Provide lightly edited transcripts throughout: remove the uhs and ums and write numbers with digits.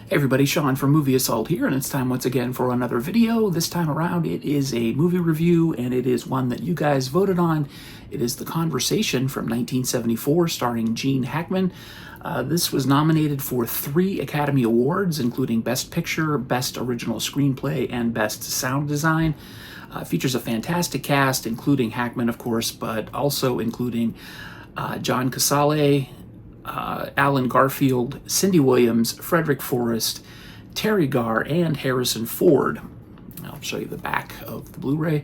Hey everybody, Sean from Movie Assault here, and it's time once again for another video. This time around it is a movie review, and it is one that you guys voted on. It is The Conversation from 1974, starring Gene Hackman. This was nominated for 3 Academy Awards, including Best Picture, Best Original Screenplay, and Best Sound Design. Features a fantastic cast, including Hackman, of course, but also including John Cazale, Alan Garfield, Cindy Williams, Frederick Forrest, Terry Garr, and Harrison Ford. I'll show you the back of the Blu-ray.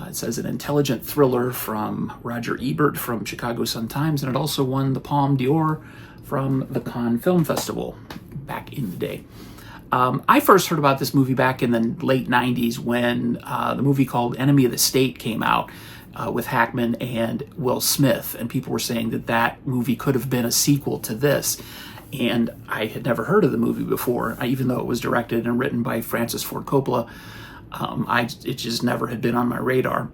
It says an intelligent thriller from Roger Ebert from Chicago Sun-Times, and it also won the Palme d'Or from the Cannes Film Festival back in the day. I first heard about this movie back in the late 90s when the movie called Enemy of the State came out. With Hackman and Will Smith, and people were saying that that movie could have been a sequel to this, and I had never heard of the movie before. Even though it was directed and written by Francis Ford Coppola, it just never had been on my radar.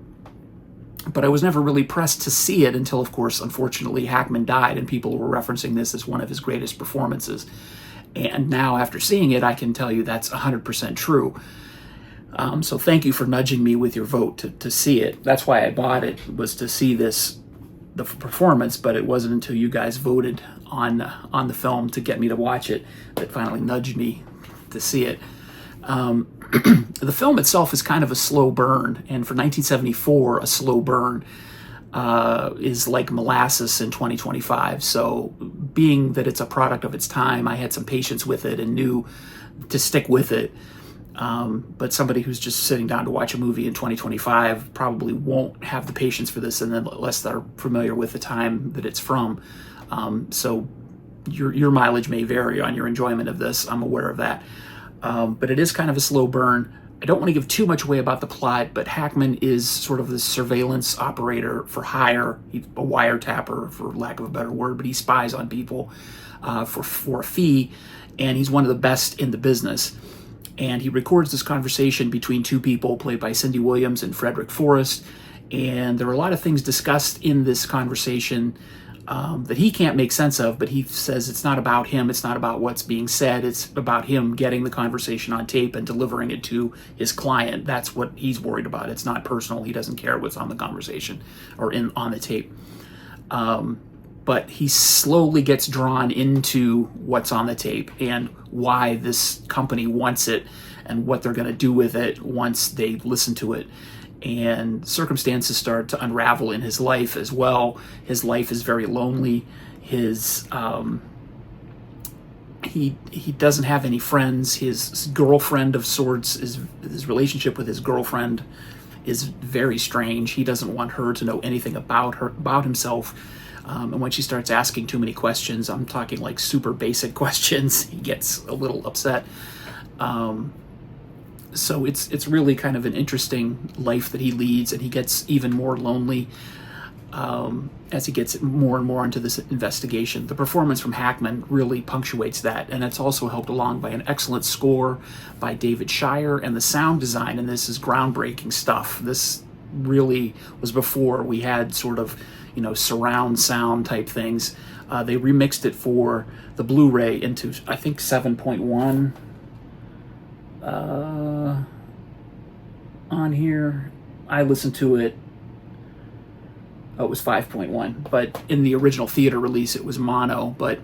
But I was never really pressed to see it until, of course, unfortunately, Hackman died, and people were referencing this as one of his greatest performances. And now, after seeing it, I can tell you that's 100% true. So thank you for nudging me with your vote to see it. That's why I bought it, was to see the performance, but it wasn't until you guys voted on the film to get me to watch it that finally nudged me to see it. The film itself is kind of a slow burn, and for 1974, a slow burn is like molasses in 2025. So being that it's a product of its time, I had some patience with it and knew to stick with it. But somebody who's just sitting down to watch a movie in 2025 probably won't have the patience for this, and unless they're familiar with the time that it's from. So your mileage may vary on your enjoyment of this. I'm aware of that. But it is kind of a slow burn. I don't want to give too much away about the plot, but Hackman is sort of the surveillance operator for hire. He's a wiretapper, for lack of a better word, but he spies on people for a fee, and he's one of the best in the business. And he records this conversation between 2 people played by Cindy Williams and Frederick Forrest. And there are a lot of things discussed in this conversation that he can't make sense of, but he says it's not about him, it's not about what's being said, it's about him getting the conversation on tape and delivering it to his client. That's what he's worried about. It's not personal. He doesn't care what's on the conversation or on the tape. But he slowly gets drawn into what's on the tape and why this company wants it and what they're going to do with it once they listen to it. And circumstances start to unravel in his life as well. His life is very lonely. His he doesn't have any friends. His girlfriend of sorts, his relationship with his girlfriend is very strange. He doesn't want her to know anything about himself. And when she starts asking too many questions, I'm talking like super basic questions, he gets a little upset. So it's really kind of an interesting life that he leads, and he gets even more lonely as he gets more and more into this investigation. The performance from Hackman really punctuates that, and it's also helped along by an excellent score by David Shire, and the sound design in this is groundbreaking stuff. This really was before we had sort of, surround sound type things. They remixed it for the Blu-ray into, I think, 7.1 on here. I listened to it, it was 5.1, but in the original theater release it was mono. But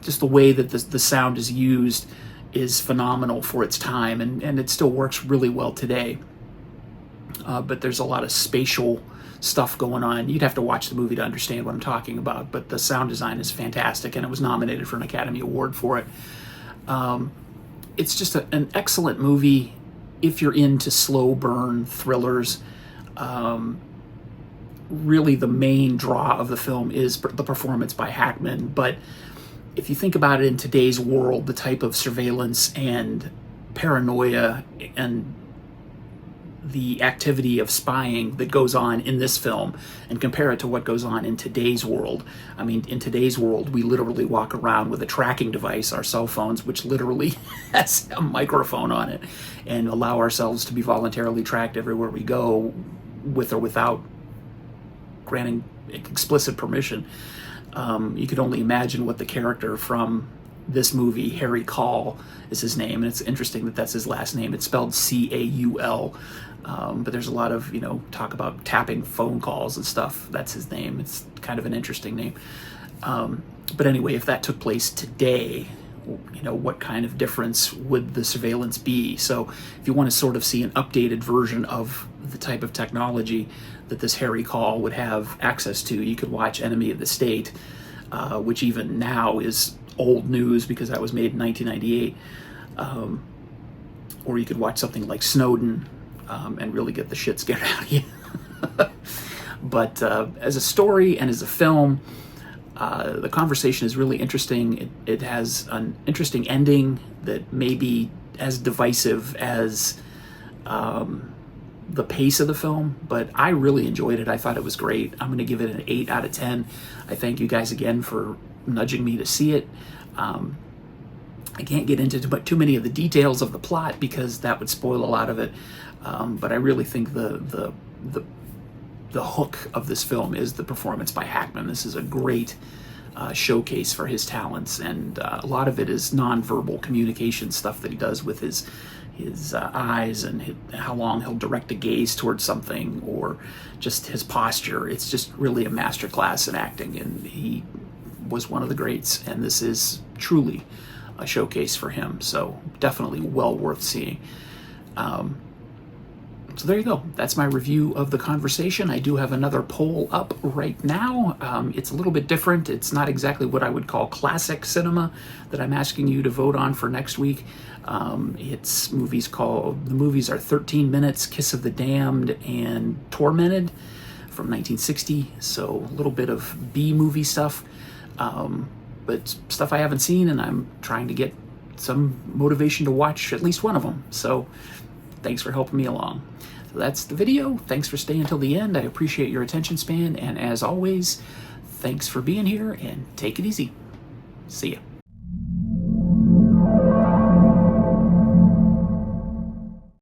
just the way that the sound is used is phenomenal for its time, and it still works really well today. But there's a lot of spatial stuff going on. You'd have to watch the movie to understand what I'm talking about, but the sound design is fantastic, and it was nominated for an Academy Award for it. It's just an excellent movie if you're into slow burn thrillers. Really the main draw of the film is the performance by Hackman, but if you think about it in today's world, the type of surveillance and paranoia and the activity of spying that goes on in this film, and compare it to what goes on in today's world. I mean, in today's world, we literally walk around with a tracking device, our cell phones, which literally has a microphone on it, and allow ourselves to be voluntarily tracked everywhere we go, with or without granting explicit permission. You could only imagine what the character from this movie, Harry Caul is his name, and it's interesting that that's his last name. It's spelled C-A-U-L, but there's a lot of, talk about tapping phone calls and stuff. That's his name. It's kind of an interesting name. But anyway, if that took place today, what kind of difference would the surveillance be? So if you want to sort of see an updated version of the type of technology that this Harry Caul would have access to, you could watch Enemy of the State, which even now is old news because that was made in 1998. Or you could watch something like Snowden and really get the shit scared out of you. But as a story and as a film, the conversation is really interesting. It has an interesting ending that may be as divisive as the pace of the film, but I really enjoyed it. I thought it was great. I'm going to give it an 8 out of 10. I thank you guys again for nudging me to see it. I can't get into too many of the details of the plot because that would spoil a lot of it. But I really think the hook of this film is the performance by Hackman. This is a great showcase for his talents, and a lot of it is nonverbal communication stuff that he does with his eyes and how long he'll direct a gaze towards something, or just his posture. It's just really a masterclass in acting, and he was one of the greats, and this is truly a showcase for him. So definitely well worth seeing. So there you go. That's my review of The Conversation. I do have another poll up right now. It's a little bit different. It's not exactly what I would call classic cinema that I'm asking you to vote on for next week. The movies are 13 Minutes, Kiss of the Damned, and Tormented from 1960. So a little bit of B-movie stuff, but stuff I haven't seen, and I'm trying to get some motivation to watch at least one of them. So thanks for helping me along. So that's the video. Thanks for staying until the end. I appreciate your attention span. And as always, thanks for being here, and take it easy. See ya.